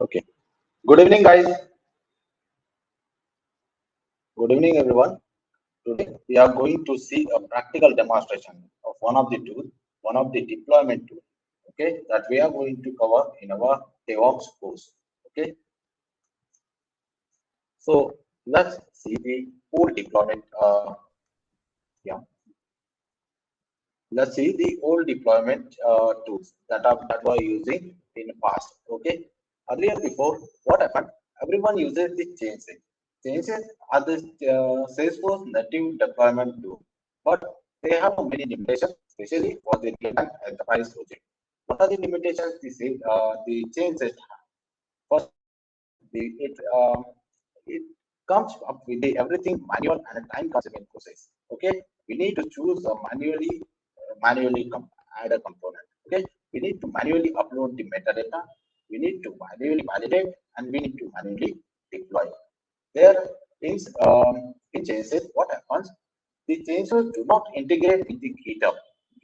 Okay. Good evening, guys. Good evening, everyone. Today we are going to see a practical demonstration of one of the deployment tool. Okay, that we are going to cover in our DevOps course. Okay, so let's see the old deployment. Yeah, let's see the old deployment tools that were using in the past. Okay, earlier before what happened? Everyone uses the changes. Changes are the Salesforce native deployment tool, but they have many limitations, especially for the real-time enterprise project. What are the limitations? The changes first, it comes up with the everything manual and a time-consuming process. Okay, we need to choose a add a component. Okay, we need to manually upload the metadata. We need to manually validate, and we need to manually deploy. There is in changes. What happens? The changes do not integrate with the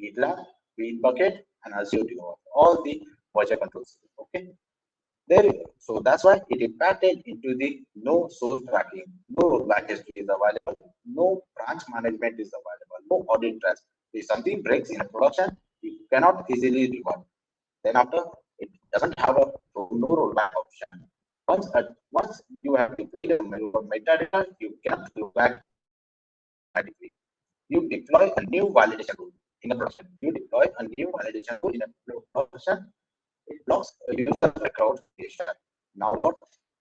GitLab, Bitbucket, and Azure DevOps, all the version controls. Okay, so that's why it impacted into the no source tracking, no rollback history is available, no branch management is available, no audit trace. If something breaks in a production, you cannot easily revert. Then after, it doesn't have a no rollback option. Once you have deployed your metadata, you cannot go back automatically. You deploy a new validation rule in a production. You deploy a new validation rule in a production. It blocks a user record creation. Now what?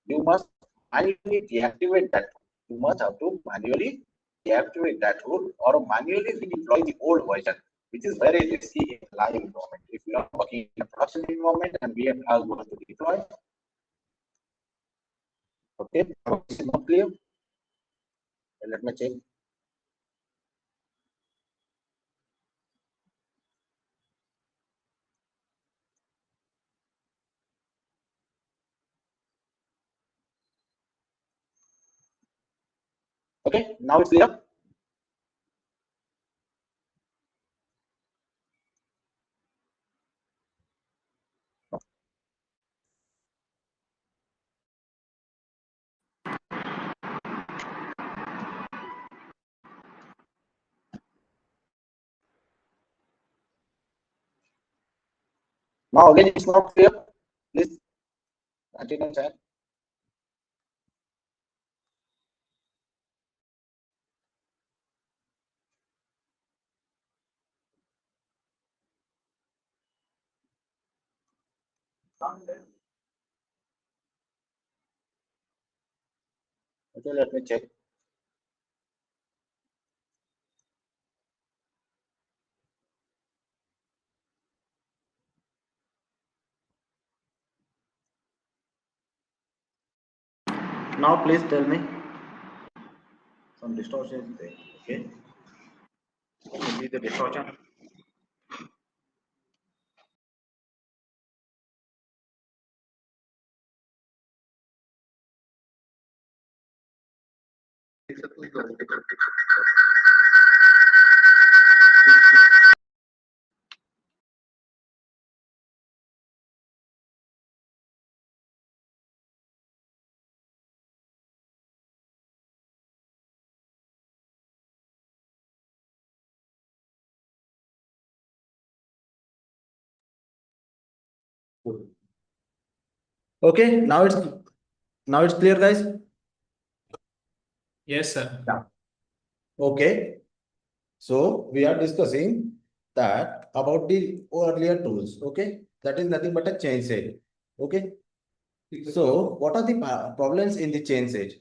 You must manually deactivate that. You must have to manually deactivate that rule or manually redeploy the old version, which is very risky in live environment. If we are working in a production environment and we are going to deploy, okay, this is not clear. Let me check. Okay, now it's clear. Now again, it's not clear. Please continue, chat. Okay, let me check. Now please tell me. Some distortion is there. Okay. See the distortion. Okay, now it's clear, guys. Yes, sir. Yeah. Okay. So we are discussing that about the earlier tools. Okay, that is nothing but a change set. Okay. So what are the problems in the change set?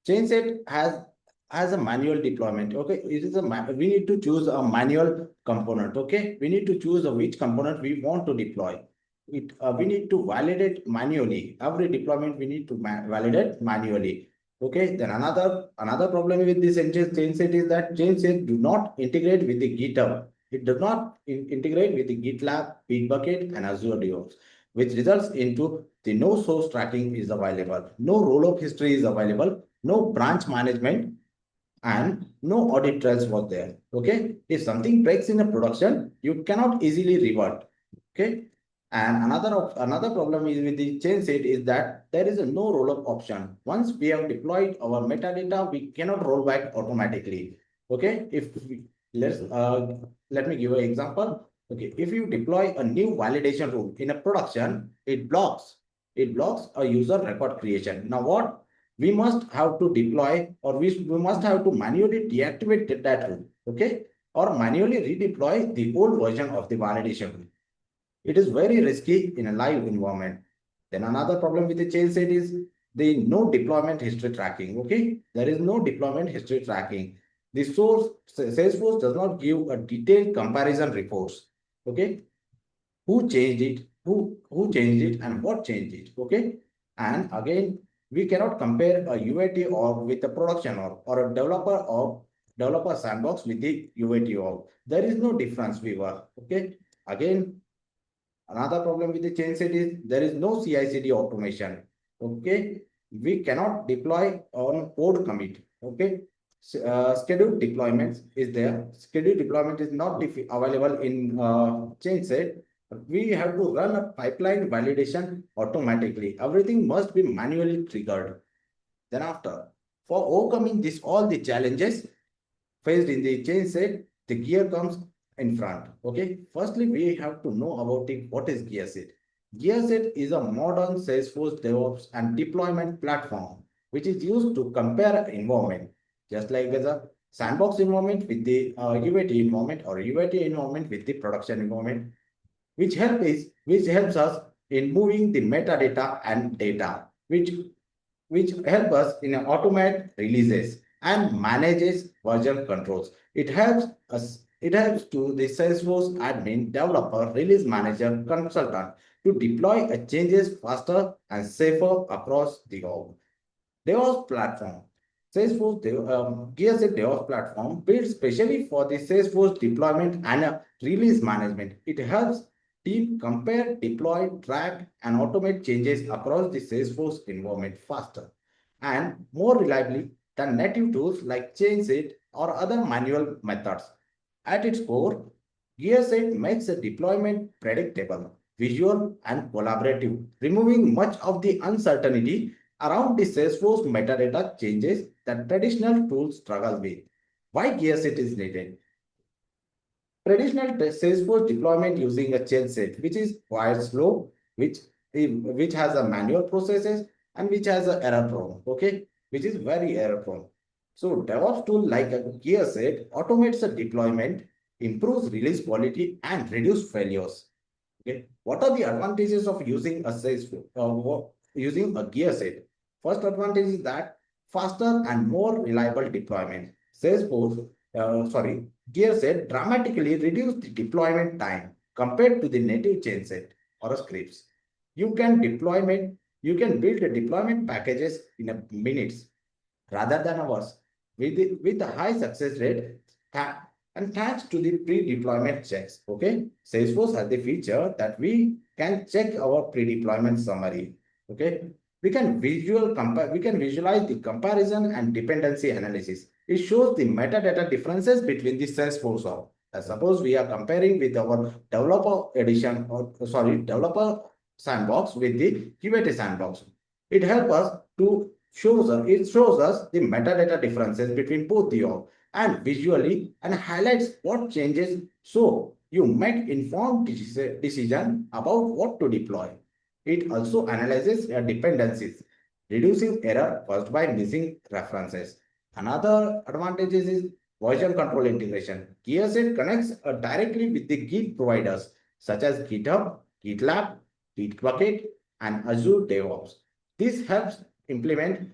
Change set has a manual deployment. Okay, it is we need to choose a manual component. Okay, we need to choose which component we want to deploy. We need to validate manually. Every deployment we need to validate manually. Okay, then another problem with this change set is that change set do not integrate with the GitHub. It does not integrate with the GitLab, Bitbucket, and Azure DevOps, which results into the no source tracking is available, no roll-up history is available, no branch management, and no audit trails was there. Okay, if something breaks in a production, you cannot easily revert. Okay, And another problem is with the change set is that there is a no roll-up option. Once we have deployed our metadata, we cannot roll back automatically. Okay, let me give an example. Okay, if you deploy a new validation rule in a production, it blocks a user record creation. Now what? We must have to deploy, or we must have to manually deactivate that rule. Okay, or manually redeploy the old version of the validation rule. It is very risky in a live environment. Then another problem with the change set is the no deployment history tracking. Okay, there is no deployment history tracking. The source Salesforce does not give a detailed comparison reports. Okay, who changed it, who changed it, and what changed it. Okay, and again, we cannot compare a UAT org with a production or a developer sandbox with the UAT org. There is no difference, viewer. Okay, again, another problem with the change set is there is no CI/CD automation. Okay, we cannot deploy on code commit. Okay, scheduled deployments is there. Scheduled deployment is not available in change set. We have to run a pipeline validation automatically. Everything must be manually triggered. Then after, for overcoming this all the challenges faced in the change set, the gear comes in front. Okay, firstly, we have to know about it. What is gear set? Gear set is a modern Salesforce DevOps and deployment platform which is used to compare environment, just like as a sandbox environment with the UAT environment or UAT environment with the production environment, which helps us in moving the metadata and data, which help us in automate releases and manages version controls. It helps to the Salesforce admin, developer, release manager, consultant to deploy changes faster and safer across the org. DevOps platform. GSA DevOps platform built specially for the Salesforce deployment and release management. It helps team compare, deploy, track, and automate changes across the Salesforce environment faster and more reliably than native tools like ChangeIt or other manual methods. At its core, GearSet makes the deployment predictable, visual, and collaborative, removing much of the uncertainty around the Salesforce metadata changes that traditional tools struggle with. Why GearSet is needed? Traditional Salesforce deployment using a change set, which is quite slow, which has a manual processes and which has a error prone, okay, which is very error prone. So DevOps tool like a gear set automates the deployment, improves release quality, and reduce failures. Okay, what are the advantages of using a Salesforce using a gear set? First advantage is that faster and more reliable deployment. Gear set dramatically reduce the deployment time compared to the native chain set or scripts. You can build the deployment packages in a minutes rather than hours with a high success rate and thanks to the pre-deployment checks. Okay, Salesforce has the feature that we can check our pre-deployment summary. Okay, we can visualize the comparison and dependency analysis. It shows the metadata differences between the Salesforce org. Suppose we are comparing with our developer sandbox with the QA sandbox. It shows us the metadata differences between both the org and visually and highlights what changes so you make informed decision about what to deploy. It also analyzes your dependencies, reducing error caused by missing references. Another advantage is version control integration. GearSet connects directly with the Git providers such as GitHub, GitLab, Bitbucket, and Azure DevOps. This helps implement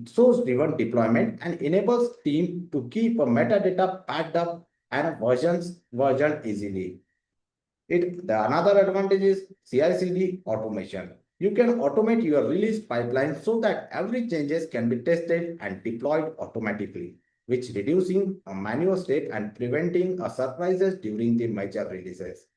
source-driven deployment and enables team to keep a metadata packed up and version easily. Another advantage is CI/CD automation. You can automate your release pipeline so that every changes can be tested and deployed automatically, which reducing a manual state and preventing surprises during the major releases.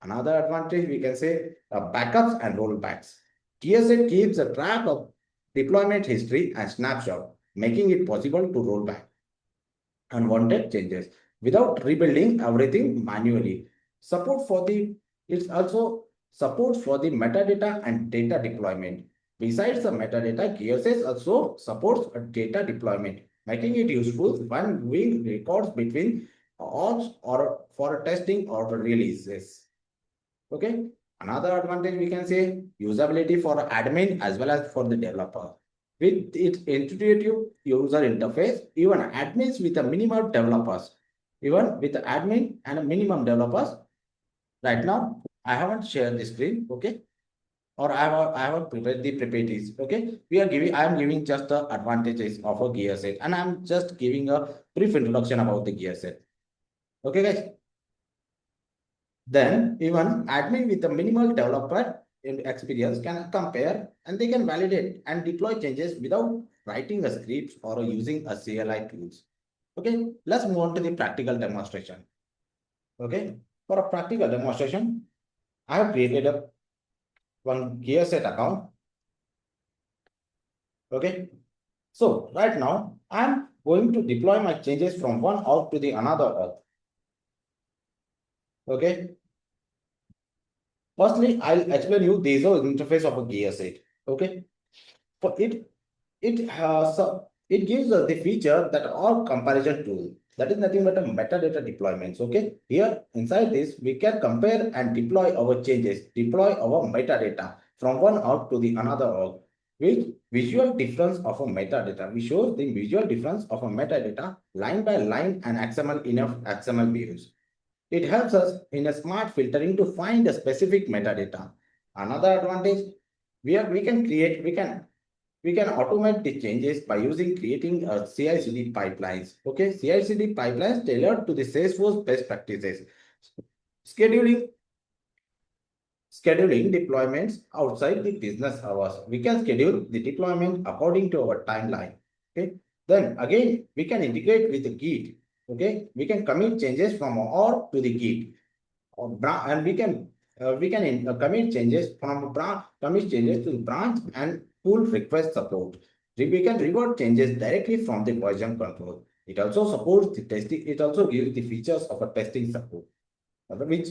Another advantage we can say backups and rollbacks. TSA keeps a track of deployment history and snapshot, making it possible to roll back unwanted changes without rebuilding everything manually. Support for the it's also supports for the metadata and data deployment. Besides the metadata, GSS also supports a data deployment, making it useful when doing records between orgs or for testing or releases. Okay. Another advantage we can say usability for admin as well as for the developer. With its intuitive user interface, even admins with a minimum developers, even with the admin and a minimum developers, right now I haven't shared the screen, okay, or I haven't prepared the properties, okay. I am giving just the advantages of a gear set, and I'm just giving a brief introduction about the gear set, okay, guys. Then even admin with a minimal developer experience can compare and they can validate and deploy changes without writing a script or using a CLI tools. Okay, let's move on to the practical demonstration. Okay, for a practical demonstration, I have created a one GearSet account. Okay, so right now I'm going to deploy my changes from one org to the another org. Okay, firstly, I'll explain you the user interface of a GearSet. Okay, for it gives us the feature that all comparison tool, that is nothing but a metadata deployments. Okay, here inside this we can compare and deploy our changes, deploy our metadata from one org to the another org with visual difference of a metadata. We show the visual difference of a metadata line by line and XML enough XML views. It helps us in a smart filtering to find a specific metadata. Another advantage, we can automate the changes by creating a CI/CD pipelines. Okay, CI/CD pipelines tailored to the Salesforce best practices. Scheduling scheduling deployments outside the business hours. We can schedule the deployment according to our timeline. Okay. Then again, we can integrate with the Git. Okay. We can commit changes from org to the Git, and we can commit changes from commit changes to the branch and pull request support. We can revert changes directly from the version control. It also supports the testing. It also gives the features of a testing support, which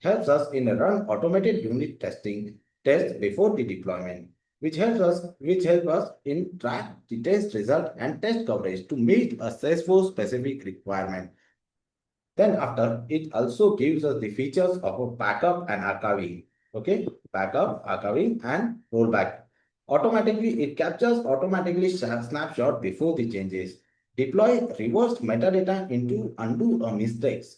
helps us in a run automated unit testing test before the deployment, which help us in track the test result and test coverage to meet a Salesforce specific requirement. Then after, it also gives us the features of a backup and archiving. Okay, backup, archiving, and rollback. Automatically, it captures automatically snapshot before the changes. Deploy reverse metadata into undo a mistakes.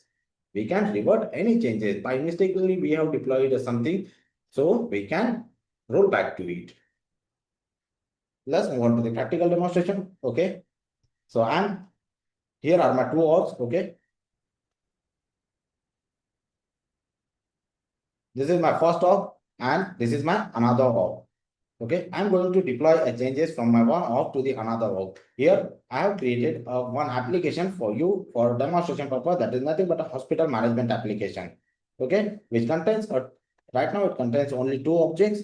We can revert any changes. By mistakenly, we have deployed something, so we can roll back to it. Let's move on to the practical demonstration. Okay, so here are my two orgs. Okay, this is my first org and this is my another org. Okay, I'm going to deploy a changes from my one org to the another org. Here, I have created one application for you for demonstration purpose. That is nothing but a hospital management application. Okay, which contains right now it contains only two objects.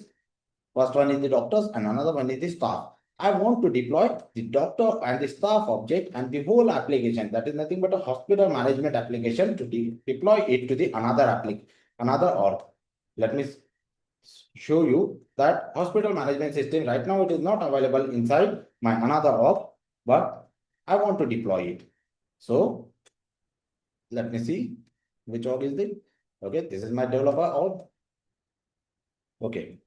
First one is the doctors and another one is the staff. I want to deploy the doctor and the staff object and the whole application. That is nothing but a hospital management application to deploy it to the another org. Let me show you that hospital management system right now it is not available inside my another org, but I want to deploy it. So let me see which org is it. Okay, this is my developer org. Okay,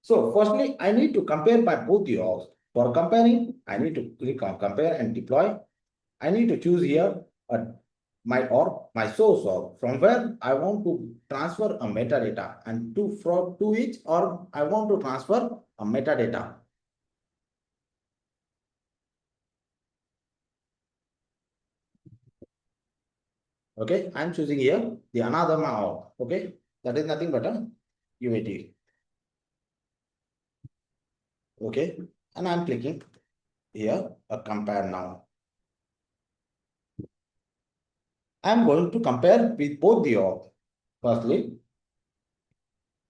so firstly I need to compare by both the orgs. For comparing, I need to click on compare and deploy. I need to choose here my source org from where I want to transfer a metadata, and to each org I want to transfer a metadata. Okay, I'm choosing here the another org. Okay, that is nothing but a UAT. Okay, and I'm clicking here a compare now. I'm going to compare with both the org. Firstly,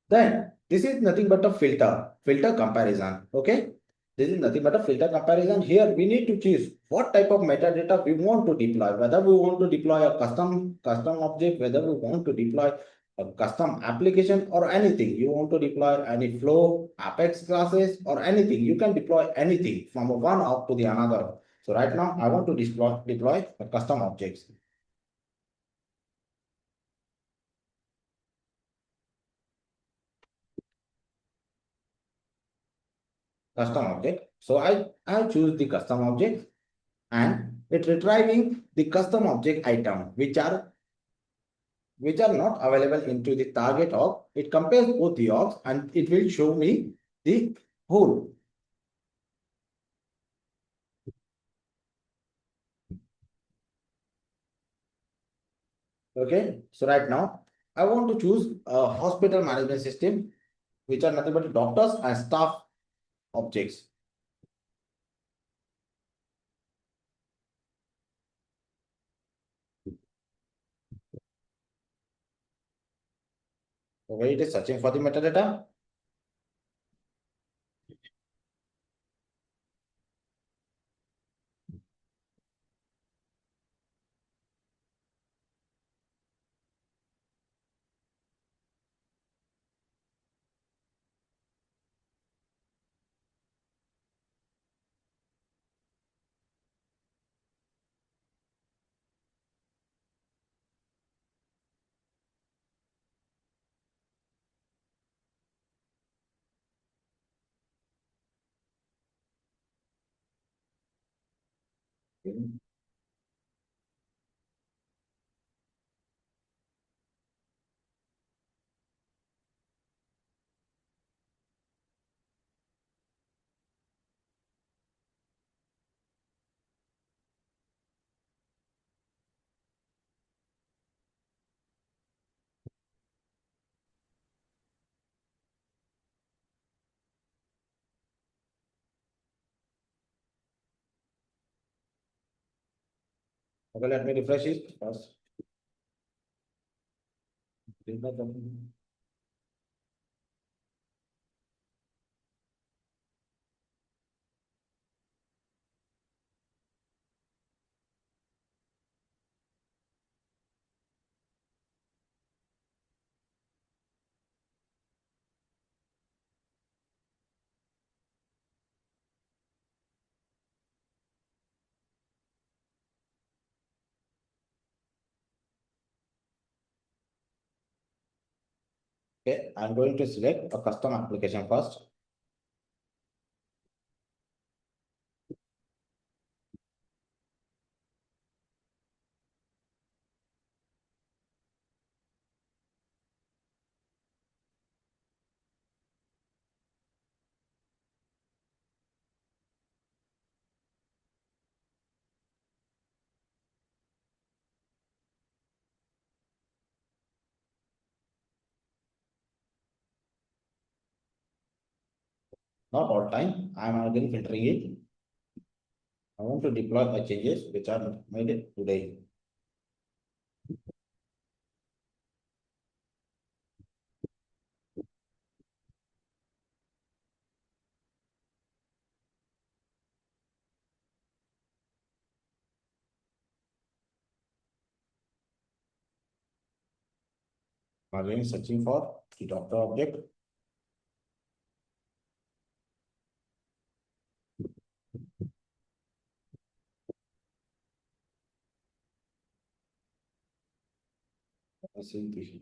then this is nothing but a filter comparison. Okay, this is nothing but a filter comparison. Here we need to choose what type of metadata we want to deploy, whether we want to deploy a custom object, whether we want to deploy a custom application or anything. You want to deploy any flow, Apex classes or anything. You can deploy anything from one app to the another. So right now I want to deploy a custom objects. Custom object. So I choose the custom object and it retrieving the custom object item which are not available into the target org. It compares both the orgs and it will show me the whole. Okay, so right now I want to choose a hospital management system, which are nothing but doctors and staff objects. Okay, it is searching for the metadata. Okay, let me refresh it first. Okay, I'm going to select a custom application first. Not all time. I'm again filtering it. I want to deploy the changes which are made today. Again, searching for the doctor object. I see the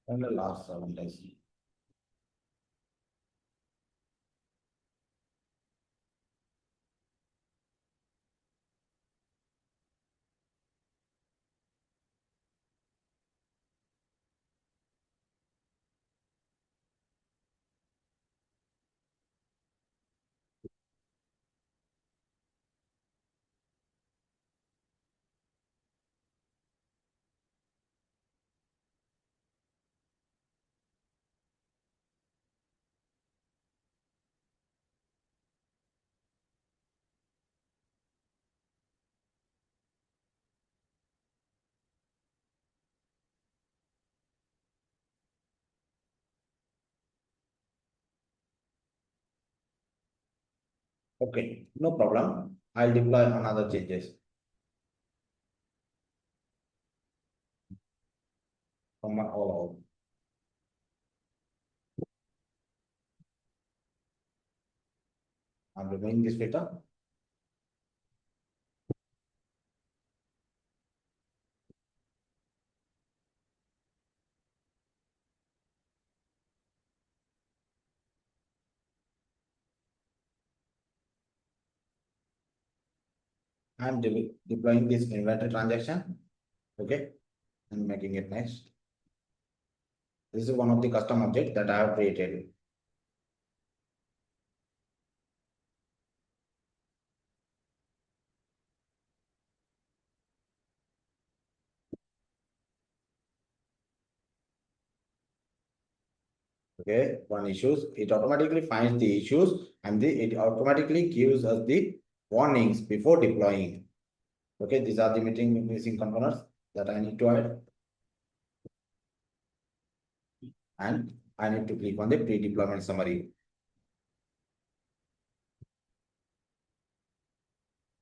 and the last 7 days. Okay, no problem. I'll deploy another changes from my all. I'm removing this filter. I'm deploying this inventory transaction. Okay, and making it next. This is one of the custom objects that I have created. Okay, one issues, it automatically finds the issues and it automatically gives us the warnings before deploying. Okay, these are the missing components that I need to add. And I need to click on the pre-deployment summary.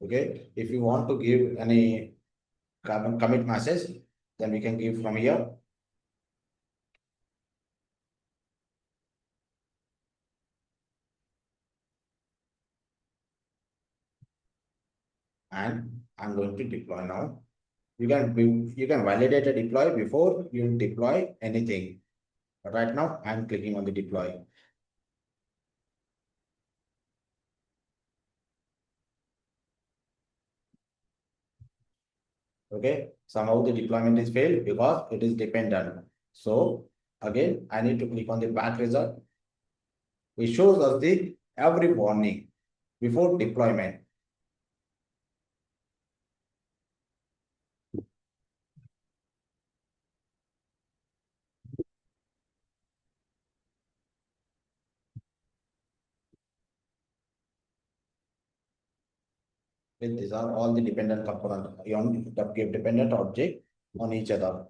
Okay, if you want to give any commit message, then we can give from here. And I'm going to deploy now. You can validate a deploy before you deploy anything. But right now I'm clicking on the deploy. Okay, somehow the deployment is failed because it is dependent. So again, I need to click on the back result. It shows us the every warning before deployment. These are all the dependent component on the dependent object on each other.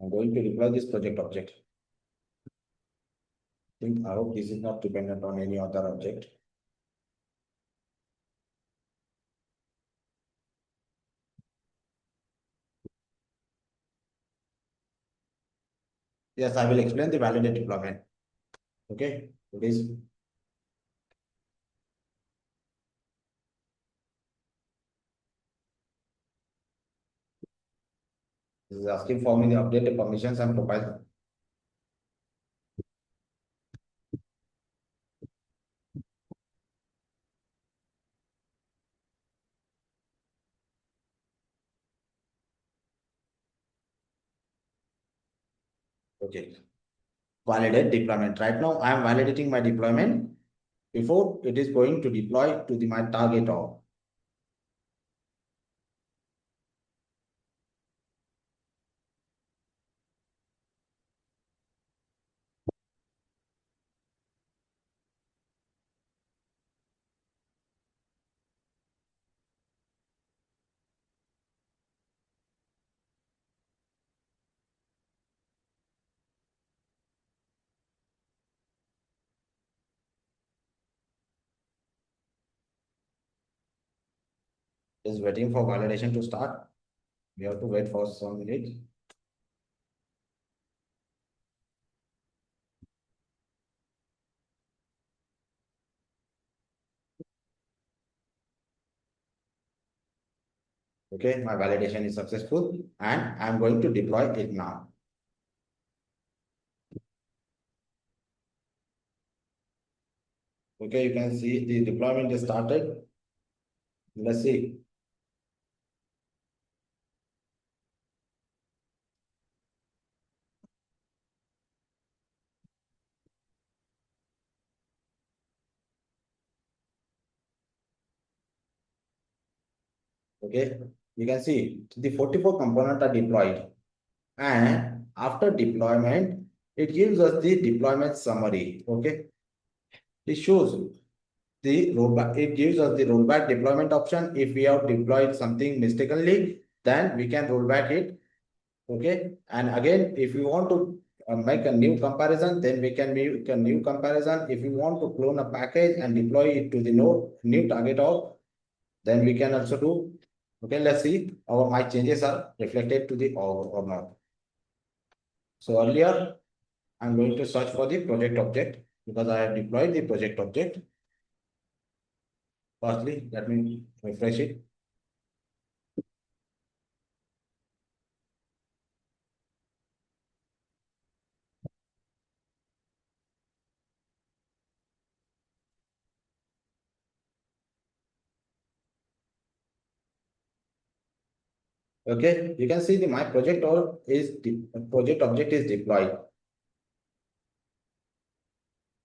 I'm going to deploy this project object. I hope this is not dependent on any other object. Yes, I will explain the validate deployment. Okay, it is this is asking for me the update the permissions and profile. Okay, validate deployment. Right now, I am validating my deployment before it is going to deploy to my target org. Is waiting for validation to start. We have to wait for some minutes. Okay, my validation is successful and I'm going to deploy it now. Okay, you can see the deployment is started. Let's see. Okay, you can see the 44 components are deployed, and after deployment, it gives us the deployment summary. Okay, it shows the rollback. It gives us the rollback deployment option. If we have deployed something mistakenly, then we can roll back it. Okay, and again, if you want to make a new comparison, then we can make a new comparison. If you want to clone a package and deploy it to the node new target org, then we can also do. Okay, let's see our my changes are reflected to the org or not. So earlier, I'm going to search for the project object because I have deployed the project object. Firstly, let me refresh it. Okay, you can see the my project or is project object is deployed,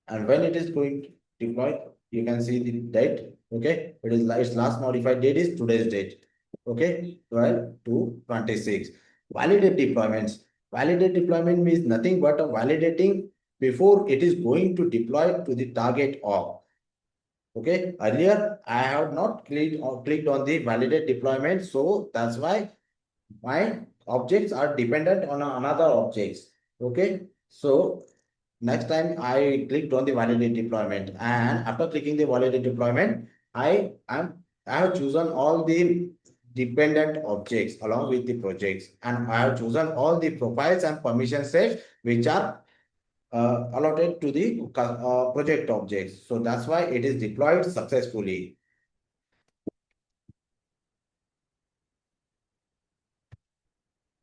and when it is going to deploy, you can see the date. Okay, it is its last modified date is today's date. Okay, 12/2/26. Validate deployments. Validate deployment means nothing but a validating before it is going to deploy to the target org. Okay, earlier I have not clicked on the validate deployment, so that's why my objects are dependent on another objects. Okay, so next time I clicked on the validate deployment, and after clicking the validate deployment, I have chosen all the dependent objects along with the projects, and I have chosen all the profiles and permission sets which are allotted to the project objects. So that's why it is deployed successfully.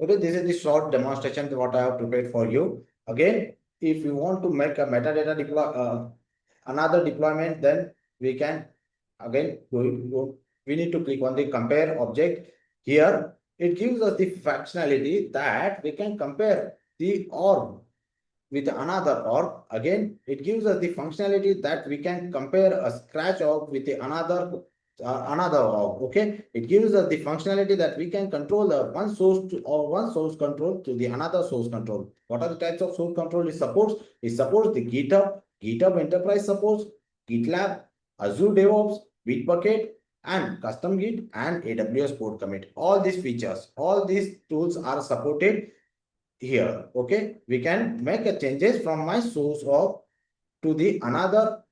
Okay, this is the short demonstration what I have prepared for you. Again, if you want to make a metadata another deployment, then we can again we need to click on the compare object. Here, it gives us the functionality that we can compare the org with another org. Again, it gives us the functionality that we can compare a scratch org with another org. Okay, it gives us the functionality that we can control the one source control to the another source control. What are the types of source control it supports? It supports the GitHub Enterprise supports, GitLab, Azure DevOps, Bitbucket, and custom Git and AWS code commit. All these features, all these tools are supported here. Okay, we can make a changes from my source of to the another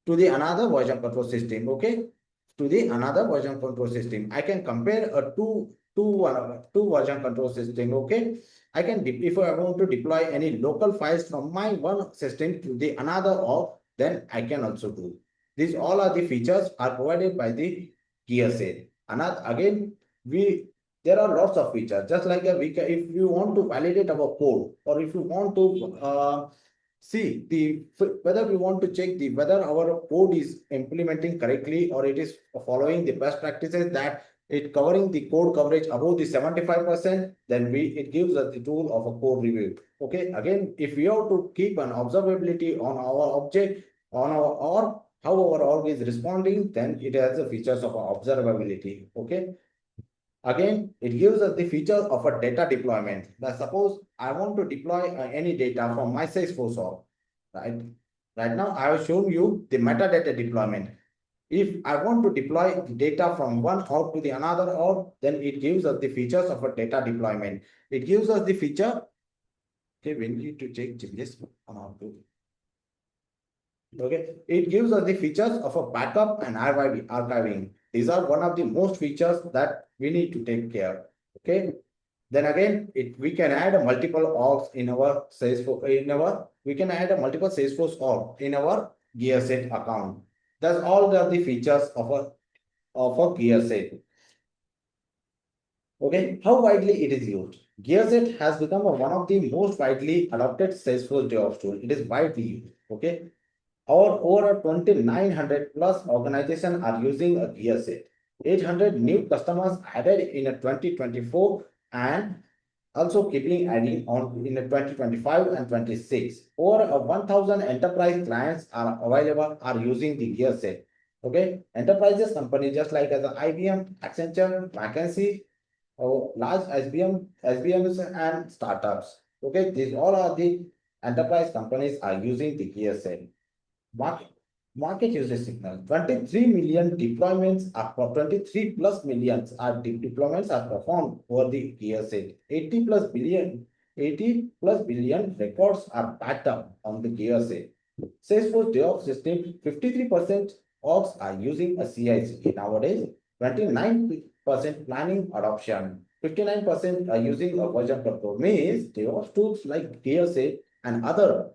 version control system. Okay, to the another version control system, I can compare a two version control system. Okay, I can if I want to deploy any local files from my one system to the another of, then I can also do. These all are the features are provided by the gear set. Another again, we there are lots of features. Just like if you want to validate our code, or if you want to see the whether we want to check the whether our code is implementing correctly or it is following the best practices, that it covering the code coverage above the 75%, then it gives us the tool of a code review. Okay, again, if we have to keep an observability on our object, on our org, how our org is responding, then it has the features of observability. Okay, again, it gives us the feature of a data deployment. Now, suppose I want to deploy any data from my Salesforce org, right? Right now, I have shown you the metadata deployment. If I want to deploy the data from one org to the another org, then it gives us the features of a data deployment. It gives us the feature. Okay, we need to check changes on our tool. Okay, it gives us the features of a backup and archiving. These are one of the most features that we need to take care. Okay, then again, we can add a multiple orgs in our Salesforce. We can add a multiple Salesforce org in our gear set account. That's all the features of a gear set. Okay, how widely it is used? GearSet has become one of the most widely adopted Salesforce DevOps tool. It is widely used. Okay, over 2,900 plus organizations are using a GearSet. 800 new customers added in a 2024, and also keeping adding on in a 2025 and 26. Over 1,000 enterprise clients are available are using the GearSet. Okay, enterprises companies just like as a IBM, Accenture, McKinsey, or large SBMs and startups. Okay, these all are the enterprise companies are using the GSA. Market, market usage signal. 23 million deployments are 23 plus millions are deployments are performed over the GSA. 80 plus billion records are backed up on the GSA. Salesforce DevOps system, 53% orgs are using a CI/CD nowadays. 29% planning adoption. 59% are using a version control. Means DevOps tools like GSA and other,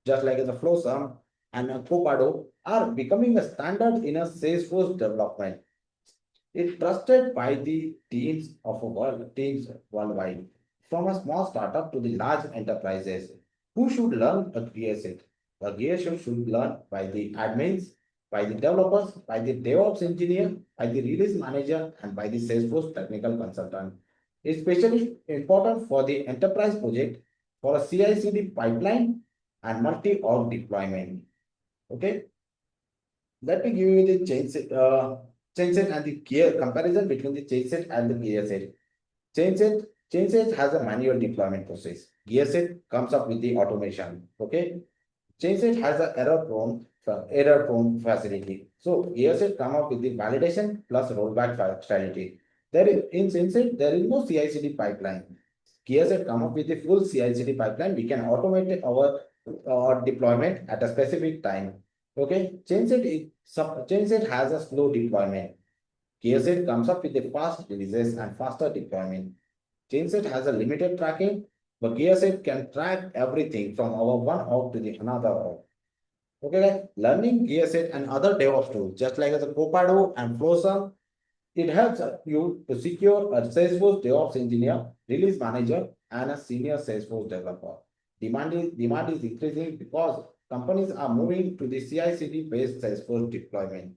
just like the Flowsum and Copado, are becoming a standard in a Salesforce development. It's trusted by the teams worldwide, from a small startup to the large enterprises. Who should learn a GSA? A GSA should learn by the admins, by the developers, by the DevOps engineer, by the release manager, and by the Salesforce technical consultant. It's especially important for the enterprise project for a CI/CD pipeline and multi-org deployment. Okay, let me give you the change set and the gear comparison between the change set and the gear set. Change set, change set has a manual deployment process. Gear set comes up with the automation. Okay, change set has a error prone facility. So gear set come up with the validation plus rollback strategy. There is in change set there is no CI/CD pipeline. Gear set come up with the full CI/CD pipeline. We can automate our deployment at a specific time. Okay, change set has a slow deployment. KSet comes up with a fast releases and faster deployment. Changeset has a limited tracking, but KSet can track everything from our one org to the another org. Okay, like learning KSet and other DevOps tools, just like as a Copado and Flowsum, it helps you to secure a Salesforce DevOps engineer, release manager, and a senior Salesforce developer. Demand is increasing because companies are moving to the CI/CD based Salesforce deployment.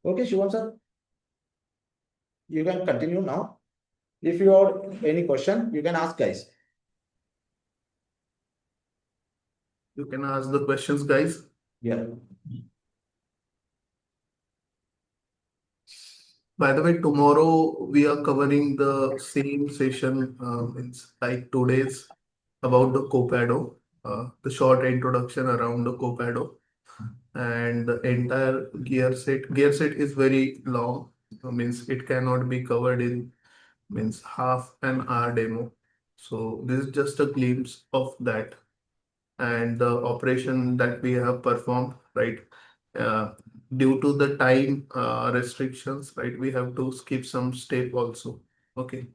Okay, Shivam sir, you can continue now. If you have any question, you can ask, guys. You can ask the questions, guys. Yeah. By the way, tomorrow we are covering the same session, it's like 2 days about the Copado, the short introduction around the Copado, and the entire gear set. Gear set is very long, means it cannot be covered in means half an hour demo. So this is just a glimpse of that and the operation that we have performed, right? Uh, Due to the time restrictions, right, we have to skip some step also. Okay.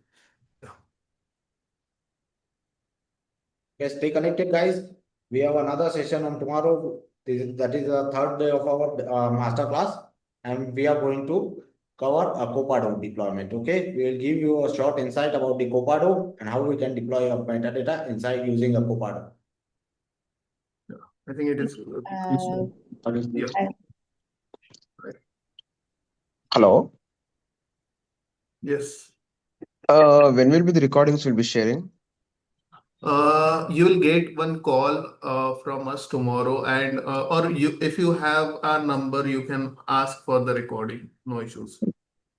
Okay, stay connected, guys. We have another session on tomorrow. That is the third day of our master class, and we are going to cover a Copado deployment. Okay, we will give you a short insight about the Copado and how we can deploy a metadata inside using a Copado. I think it is. Yeah. Hello. Yes. When will be the recordings will be sharing? You will get one call from us tomorrow, and or if you have our number, you can ask for the recording. No issues.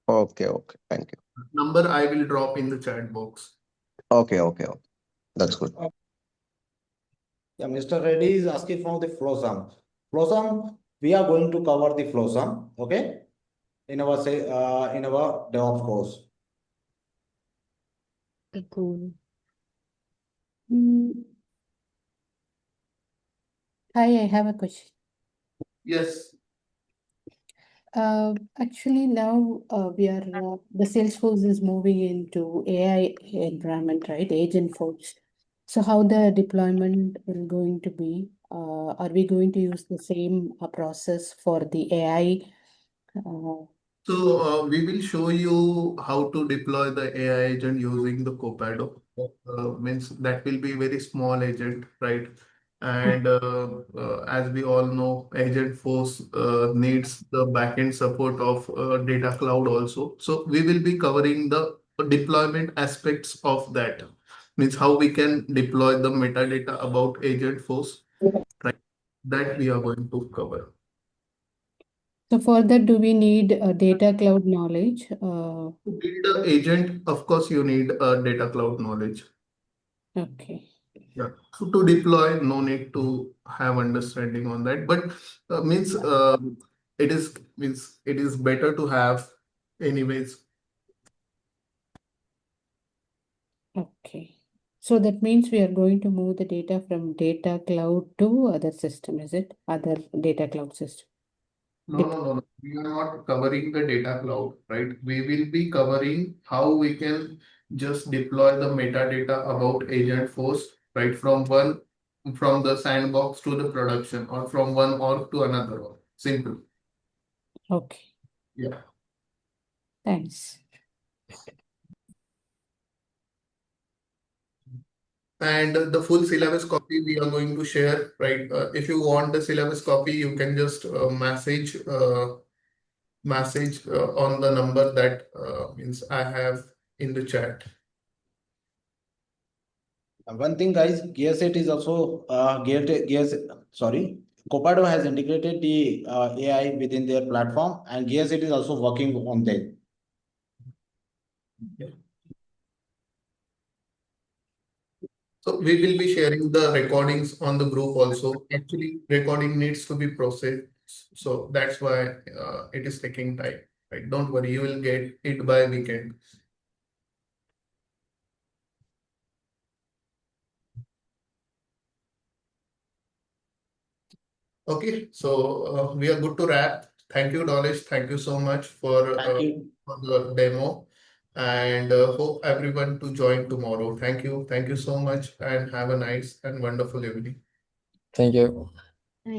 Okay, thank you. Number I will drop in the chat box. Okay, that's good. Yeah, Mr. Reddy is asking for the Flowsum. Flowsum, we are going to cover the Flowsum, okay, in our DevOps course. Cool. Hi, I have a question. Yes. Actually, now we are the Salesforce is moving into AI environment, right? Agentforce. So, how the deployment will going to be? Are we going to use the same process for the AI? So we will show you how to deploy the AI agent using the Copado. Means that will be very small agent, right? And as we all know, Agentforce needs the backend support of Data Cloud also. So we will be covering the deployment aspects of that. Means how we can deploy the metadata about Agentforce, right? that we are going to cover. So for that, do we need a data cloud knowledge? To build an agent, of course, you need a data cloud knowledge. Okay. Yeah. So to deploy, no need to have understanding on that, but it is better to have anyways. Okay. So that means we are going to move the data from data cloud to other system, is it? Other data cloud system. No. We are not covering the data cloud, right? We will be covering how we can just deploy the metadata about Agent Force, right? From the sandbox to the production, or from one org to another org. Simple. Okay. Yeah. Thanks. And the full syllabus copy we are going to share, right? If you want the syllabus copy, you can just message on the number that means I have in the chat. One thing, guys, Gearset is also Copado has integrated the AI within their platform, and Gearset is also working on that. So we will be sharing the recordings on the group also. Actually, recording needs to be processed, so that's why it is taking time. Right? Don't worry, you will get it by weekend. Okay, so we are good to wrap. Thank you, Dolish. Thank you so much for Thank you. the demo, and hope everyone to join tomorrow. Thank you so much, and have a nice and wonderful evening. Thank you.